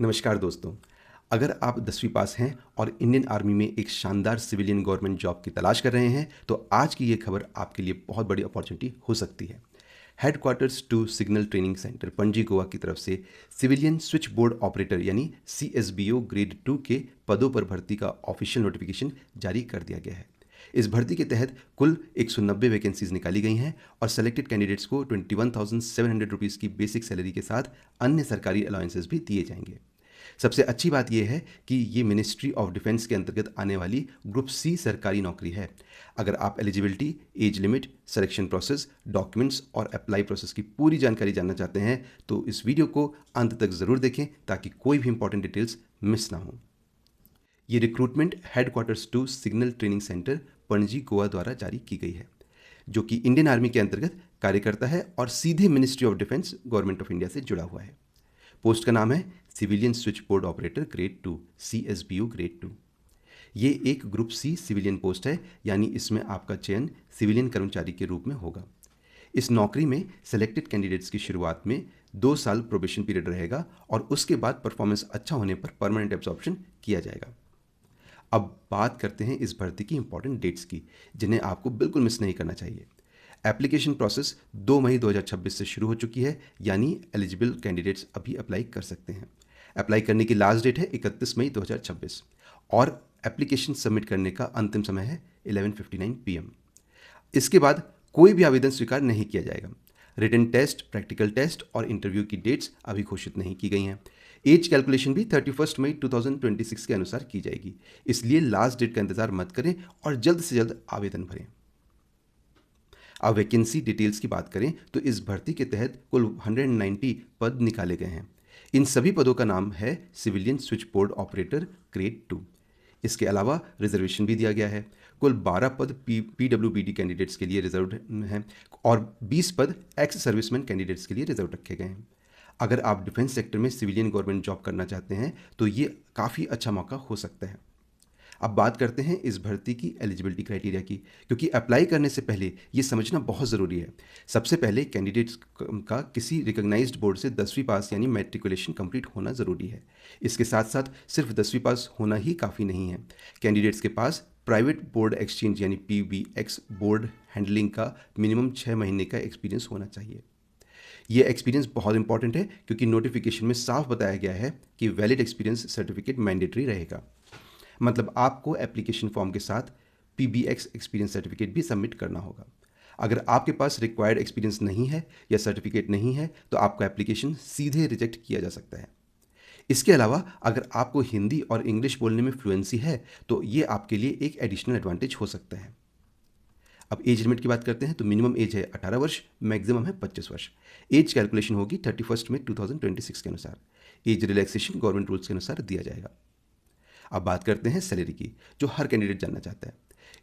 नमस्कार दोस्तों। अगर आप 10वीं पास हैं और इंडियन आर्मी में एक शानदार सिविलियन गवर्नमेंट जॉब की तलाश कर रहे हैं तो आज की ये खबर आपके लिए बहुत बड़ी अपॉर्चुनिटी हो सकती है। Headquarters two signal training centre Panaji Goa की तरफ से सिविलियन स्विच बोर्ड ऑपरेटर यानी CSBO ग्रेड 2 के पदों पर भर्ती का ऑफिशियल नोटिफिकेशन जारी कर दिया गया है। इस भर्ती के तहत कुल 190 वैकेंसीज निकाली गई हैं और सेलेक्टेड कैंडिडेट्स को 21,700 रुपीज़ की बेसिक सैलरी के साथ अन्य सरकारी अलाउंसेस भी दिए जाएंगे। सबसे अच्छी बात यह है कि ये मिनिस्ट्री ऑफ डिफेंस के अंतर्गत आने वाली ग्रुप सी सरकारी नौकरी है। अगर आप eligibility, age limit, selection process, documents और अप्लाई प्रोसेस की पूरी जानकारी जानना चाहते हैं तो इस वीडियो को अंत तक ज़रूर देखें ताकि कोई भी इंपॉर्टेंट डिटेल्स मिस ना हो। ये recruitment headquarters two signal training centre Panaji Goa द्वारा जारी की गई है, जो कि इंडियन आर्मी के अंतर्गत कार्य करता है और सीधे ministry of defence government of India से जुड़ा हुआ है। पोस्ट का नाम है civilian switchboard operator grade 2 CSBO grade 2। ये एक ग्रुप सी सिविलियन पोस्ट है, यानी इसमें आपका चयन सिविलियन कर्मचारी के रूप में होगा। इस नौकरी में सेलेक्टेड कैंडिडेट्स की शुरुआत में 2 साल प्रोबेशन पीरियड रहेगा और उसके बाद परफॉर्मेंस अच्छा होने पर परमानेंट एब्जॉर्प्शन किया जाएगा। अब बात करते हैं इस भर्ती की इंपॉर्टेंट डेट्स की, जिन्हें आपको बिल्कुल मिस नहीं करना चाहिए। एप्लीकेशन प्रोसेस 2 मई 2026 से शुरू हो चुकी है, यानी एलिजिबल कैंडिडेट्स अभी अप्लाई कर सकते हैं। अप्लाई करने की लास्ट डेट है 31 मई 2026 और एप्लीकेशन सबमिट करने का अंतिम समय है 11:59 PM। इसके बाद कोई भी आवेदन स्वीकार नहीं किया जाएगा। रिटन टेस्ट, प्रैक्टिकल टेस्ट और इंटरव्यू की डेट्स अभी घोषित नहीं की गई हैं। एज कैलकुलेशन भी 31 मई 2026 के अनुसार की जाएगी, इसलिए लास्ट डेट का इंतजार मत करें और जल्द से जल्द आवेदन भरें। अब वैकेंसी डिटेल्स की बात करें तो इस भर्ती के तहत कुल 190 पद निकाले गए हैं। इन सभी पदों का नाम है civilian switchboard operator grade 2। इसके अलावा रिजर्वेशन भी दिया गया है। कुल 12 पद PWBD कैंडिडेट्स के लिए रिजर्व हैं और 20 पद एक्स सर्विसमैन कैंडिडेट्स के लिए रिजर्व रखे गए हैं। अगर आप डिफेंस सेक्टर में सिविलियन गवर्नमेंट जॉब करना चाहते हैं तो ये काफ़ी अच्छा मौका हो सकता है। अब बात करते हैं इस भर्ती की एलिजिबिलिटी क्राइटेरिया की, क्योंकि अप्लाई करने से पहले ये समझना बहुत ज़रूरी है। सबसे पहले कैंडिडेट्स का किसी रिकॉग्नाइज्ड बोर्ड से 10वीं पास यानी मैट्रिकुलेशन कंप्लीट होना ज़रूरी है। इसके साथ साथ सिर्फ 10वीं पास होना ही काफ़ी नहीं है। कैंडिडेट्स के पास प्राइवेट बोर्ड एक्सचेंज यानी PBX बोर्ड हैंडलिंग का मिनिमम 6 महीने का एक्सपीरियंस होना चाहिए। ये एक्सपीरियंस बहुत इंपॉर्टेंट है क्योंकि नोटिफिकेशन में साफ बताया गया है कि वैलिड एक्सपीरियंस सर्टिफिकेट मैंडेटरी रहेगा। मतलब आपको एप्लीकेशन फॉर्म के साथ PBX एक्सपीरियंस सर्टिफिकेट भी सबमिट करना होगा। अगर आपके पास रिक्वायर्ड एक्सपीरियंस नहीं है या सर्टिफिकेट नहीं है तो आपका एप्लीकेशन सीधे रिजेक्ट किया जा सकता है। इसके अलावा अगर आपको हिंदी और इंग्लिश बोलने में फ्लुएंसी है तो ये आपके लिए एक एडिशनल एडवांटेज हो सकता है। अब एज लिमिट की बात करते हैं तो मिनिमम एज है 18 वर्ष, मैक्सिमम है 25 वर्ष। एज कैलकुलेशन होगी 31 मई 2026 के अनुसार। एज रिलैक्सेशन गवर्नमेंट रूल्स के अनुसार दिया जाएगा। अब बात करते हैं सैलरी की, जो हर कैंडिडेट जानना चाहता है।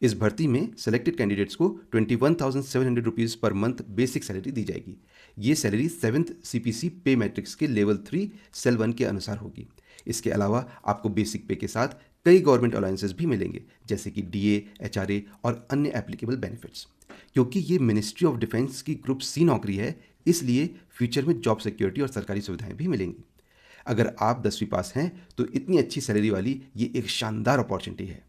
इस भर्ती में सेलेक्टेड कैंडिडेट्स को 21,700 rupees per month basic salary दी जाएगी। ये सैलरी 7th CPC पे मैट्रिक्स के लेवल 3 सेल 1 के अनुसार होगी। इसके अलावा आपको बेसिक पे के साथ कई गवर्नमेंट अलाउंसेस भी मिलेंगे, जैसे कि DA, HRA और अन्य एप्लीकेबल बेनिफिट्स। क्योंकि ये मिनिस्ट्री ऑफ डिफेंस की ग्रुप C नौकरी है, इसलिए फ्यूचर में जॉब सिक्योरिटी और सरकारी सुविधाएं भी मिलेंगी। अगर आप 10वीं पास हैं तो इतनी अच्छी सैलरी वाली ये एक शानदार अपॉर्चुनिटी है।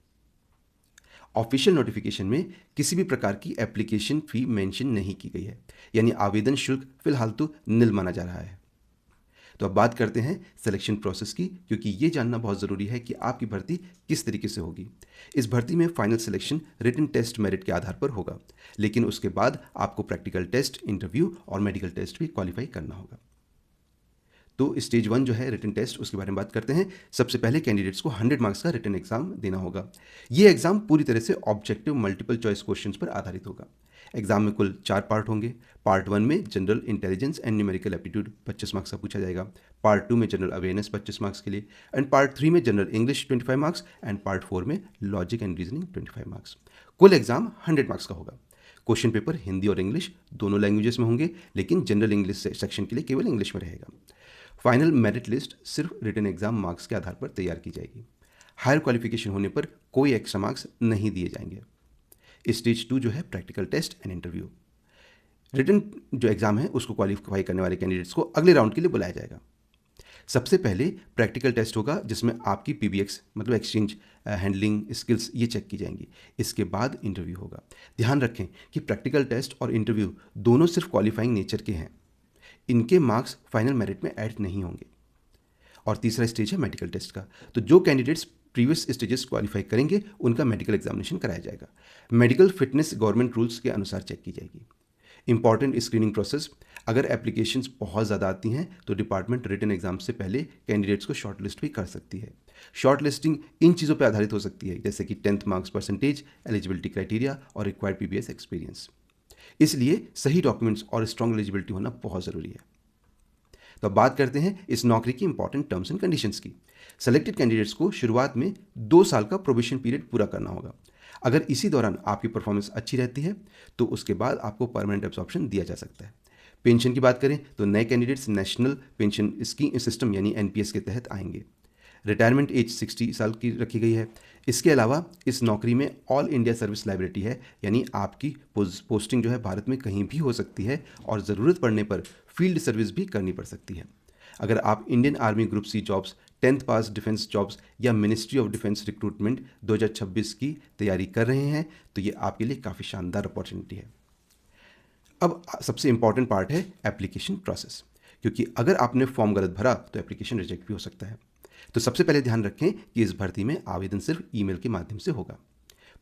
ऑफिशियल नोटिफिकेशन में किसी भी प्रकार की एप्लीकेशन फी मेंशन नहीं की गई है, यानी आवेदन शुल्क फिलहाल तो निल माना जा रहा है। तो अब बात करते हैं सिलेक्शन प्रोसेस की, क्योंकि ये जानना बहुत ज़रूरी है कि आपकी भर्ती किस तरीके से होगी। इस भर्ती में final selection written test merit के आधार पर होगा, लेकिन उसके बाद आपको प्रैक्टिकल टेस्ट, इंटरव्यू और मेडिकल टेस्ट भी क्वालिफाई करना होगा। तो स्टेज 1 जो है रिटन टेस्ट, उसके बारे में बात करते हैं। सबसे पहले कैंडिडेट्स को 100 मार्क्स का रिटन एग्जाम देना होगा। ये एग्जाम पूरी तरह से ऑब्जेक्टिव मल्टीपल चॉइस क्वेश्चंस पर आधारित होगा। एग्जाम में कुल 4 पार्ट होंगे। पार्ट 1 में general intelligence and numerical aptitude 25 marks का पूछा जाएगा। पार्ट 2 में जनरल अवेयरनेस 25 मार्क्स के लिए, एंड पार्ट 3 में general English 25 marks and part 4 में लॉजिक एंड रीजनिंग 25 मार्क्स। कुल एग्जाम 100 मार्क्स का होगा। क्वेश्चन पेपर हिंदी और इंग्लिश दोनों लैंग्वेजेस में होंगे, लेकिन जनरल इंग्लिश सेक्शन के लिए केवल इंग्लिश में रहेगा। फाइनल मेरिट लिस्ट सिर्फ रिटन एग्जाम मार्क्स के आधार पर तैयार की जाएगी। हायर क्वालिफिकेशन होने पर कोई एक्स्ट्रा मार्क्स नहीं दिए जाएंगे। स्टेज 2 जो है practical test and interview. Written जो एग्जाम है उसको क्वालिफाई करने वाले कैंडिडेट्स को अगले राउंड के लिए बुलाया जाएगा। सबसे पहले प्रैक्टिकल टेस्ट होगा जिसमें आपकी पीबीएक्स मतलब एक्सचेंज हैंडलिंग स्किल्स ये चेक की जाएंगी। इसके बाद इंटरव्यू होगा। ध्यान रखें कि प्रैक्टिकल टेस्ट और इंटरव्यू दोनों सिर्फ क्वालिफाइंग नेचर के हैं, इनके मार्क्स फाइनल मेरिट में ऐड नहीं होंगे। और तीसरा स्टेज है मेडिकल टेस्ट का। तो जो कैंडिडेट्स प्रीवियस स्टेजेस क्वालिफाई करेंगे उनका मेडिकल एग्जामिनेशन कराया जाएगा। मेडिकल फिटनेस गवर्नमेंट रूल्स के अनुसार चेक की जाएगी। इंपॉर्टेंट स्क्रीनिंग प्रोसेस, अगर एप्लीकेशंस बहुत ज़्यादा आती हैं तो डिपार्टमेंट रिटन एग्जाम से पहले कैंडिडेट्स को शॉर्ट लिस्ट भी कर सकती है। शॉर्ट लिस्टिंग इन चीज़ों पर आधारित हो सकती है जैसे कि 10th marks percentage, eligibility criteria और रिक्वायर्ड पीबीएस एक्सपीरियंस। इसलिए सही डॉक्यूमेंट्स और स्ट्रॉन्ग एलिजिबिलिटी होना बहुत ज़रूरी है। तो अब बात करते हैं इस नौकरी की इंपॉर्टेंट टर्म्स एंड कंडीशंस की। सेलेक्टेड कैंडिडेट्स को शुरुआत में 2 साल का प्रोबेशन पीरियड पूरा करना होगा। अगर इसी दौरान आपकी परफॉर्मेंस अच्छी रहती है तो उसके बाद आपको परमानेंट एब्जॉर्प्शन दिया जा सकता है। पेंशन की बात करें तो नए candidates national pension scheme system यानी एनपीएस के तहत आएंगे। रिटायरमेंट एज 60 साल की रखी गई है। इसके अलावा इस नौकरी में ऑल इंडिया सर्विस लायबिलिटी है, यानी आपकी पोस्टिंग जो है भारत में कहीं भी हो सकती है और ज़रूरत पड़ने पर फील्ड सर्विस भी करनी पड़ सकती है। अगर आप Indian army group C jobs, 10th pass defence jobs या मिनिस्ट्री ऑफ डिफेंस रिक्रूटमेंट 2026 की तैयारी कर रहे हैं तो ये आपके लिए काफ़ी शानदार अपॉर्चुनिटी है। अब सबसे इंपॉर्टेंट पार्ट है एप्लीकेशन प्रोसेस, क्योंकि अगर आपने फॉर्म गलत भरा तो एप्लीकेशन रिजेक्ट भी हो सकता है। तो सबसे पहले ध्यान रखें कि इस भर्ती में आवेदन सिर्फ ईमेल के माध्यम से होगा।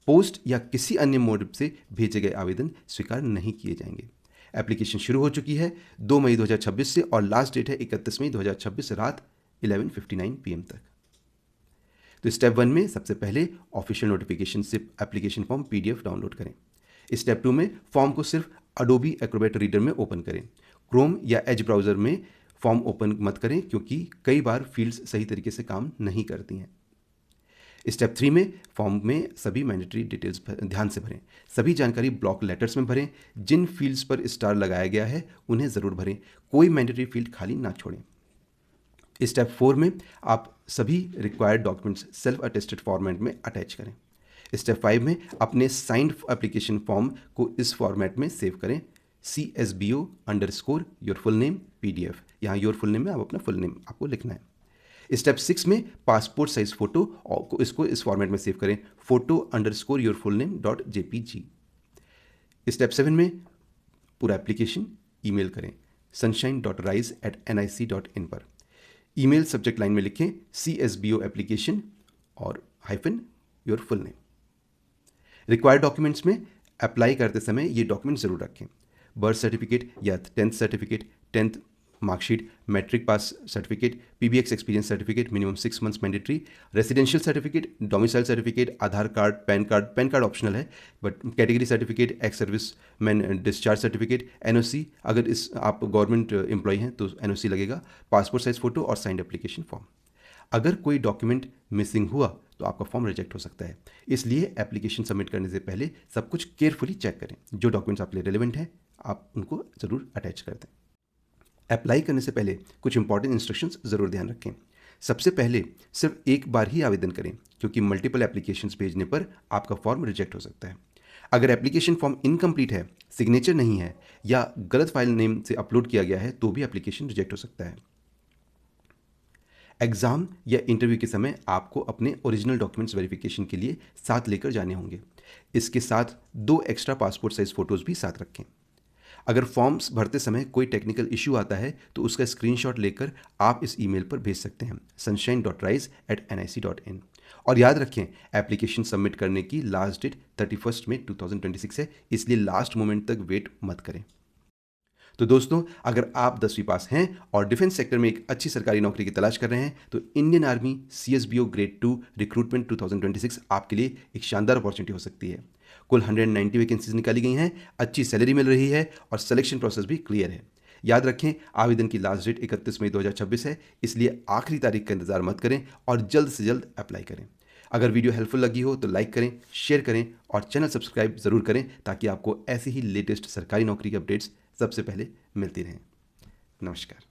पोस्ट या किसी अन्य मोड से भेजे गए आवेदन स्वीकार नहीं किए जाएंगे। एप्लीकेशन शुरू हो चुकी है 2 मई 2026 से और लास्ट डेट है 31 मई 2026 रात 11:59 PM तक। तो स्टेप 1 में सबसे पहले ऑफिशियल नोटिफिकेशन से एप्लीकेशन फॉर्म PDF डाउनलोड करें। स्टेप 2 में फॉर्म को सिर्फ अडोबी एक्रोबैट रीडर में ओपन करें। क्रोम या एज ब्राउज़र में फॉर्म ओपन मत करें क्योंकि कई बार फील्ड्स सही तरीके से काम नहीं करती हैं। स्टेप 3 में फॉर्म में सभी मैंडेटरी डिटेल्स ध्यान से भरें। सभी जानकारी ब्लॉक लेटर्स में भरें। जिन फील्ड्स पर स्टार लगाया गया है उन्हें ज़रूर भरें। कोई मैंडेटरी फील्ड खाली ना छोड़ें। स्टेप 4 में आप सभी required documents self attested format में अटैच करें। स्टेप 5 में अपने साइंड एप्लीकेशन फॉर्म को इस फॉर्मेट में सेव करें। CSBO_your full name PDF। यहाँ योर फुल नेम में आप अपना फुल नेम आपको लिखना है। स्टेप 6 में पासपोर्ट साइज फोटो और इसको इस फॉर्मेट में सेव करें। photo_your full name.jpg। स्टेप 7 में पूरा एप्लीकेशन ईमेल करें sunshine.rise@nic.in पर। ईमेल सब्जेक्ट लाइन में लिखें CSBO एप्लीकेशन और -your full name। Required documents में अप्लाई करते समय ये डॉक्यूमेंट ज़रूर रखें। बर्थ सर्टिफिकेट या 10th certificate, 10th marksheet, matric pass certificate, PBX experience certificate minimum 6 months mandatory, residential certificate, domicile certificate, Aadhaar card, PAN card optional है but category certificate, ex service man discharge certificate, NOC अगर इस आप government employ हैं तो NOC लगेगा, passport size photo और signed application form. अगर कोई डॉक्यूमेंट मिसिंग हुआ तो आपका फॉर्म रिजेक्ट हो सकता है। इसलिए एप्लीकेशन सबमिट करने से पहले सब कुछ केयरफुली चेक करें। जो डॉक्यूमेंट्स आपके लिए रेलेवेंट हैं आप उनको ज़रूर अटैच कर दें। अप्लाई करने से पहले कुछ इंपॉर्टेंट इंस्ट्रक्शंस ज़रूर ध्यान रखें। सबसे पहले सिर्फ एक बार ही आवेदन करें क्योंकि मल्टीपल एप्लीकेशंस भेजने पर आपका फॉर्म रिजेक्ट हो सकता है। अगर एप्लीकेशन फॉर्म इनकम्प्लीट है, सिग्नेचर नहीं है या गलत फाइल नेम से अपलोड किया गया है तो भी एप्लीकेशन रिजेक्ट हो सकता है। एग्ज़ाम या इंटरव्यू के समय आपको अपने ओरिजिनल डॉक्यूमेंट्स वेरिफिकेशन के लिए साथ लेकर जाने होंगे। इसके साथ 2 एक्स्ट्रा पासपोर्ट साइज फ़ोटोज़ भी साथ रखें। अगर फॉर्म्स भरते समय कोई टेक्निकल इशू आता है तो उसका स्क्रीनशॉट लेकर आप इस ईमेल पर भेज सकते हैं sunshine.rise@nic.in। और याद रखें एप्लीकेशन सबमिट करने की लास्ट डेट 31 मई 2026 है, इसलिए लास्ट मोमेंट तक वेट मत करें। तो दोस्तों, अगर आप 10वीं पास हैं और डिफेंस सेक्टर में एक अच्छी सरकारी नौकरी की तलाश कर रहे हैं तो Indian army CSBO grade 2 recruitment 2026 आपके लिए एक शानदार अपॉर्चुनिटी हो सकती है। कुल 190 वैकेंसीज निकाली गई हैं, अच्छी सैलरी मिल रही है और सिलेक्शन प्रोसेस भी क्लियर है। याद रखें आवेदन की लास्ट डेट 31 मई 2026 है, इसलिए आखिरी तारीख का इंतजार मत करें और जल्द से जल्द अप्लाई करें। अगर वीडियो हेल्पफुल लगी हो तो लाइक करें, शेयर करें और चैनल सब्सक्राइब ज़रूर करें ताकि आपको ऐसी ही लेटेस्ट सरकारी नौकरी की अपडेट्स सबसे पहले मिलती रहें। नमस्कार।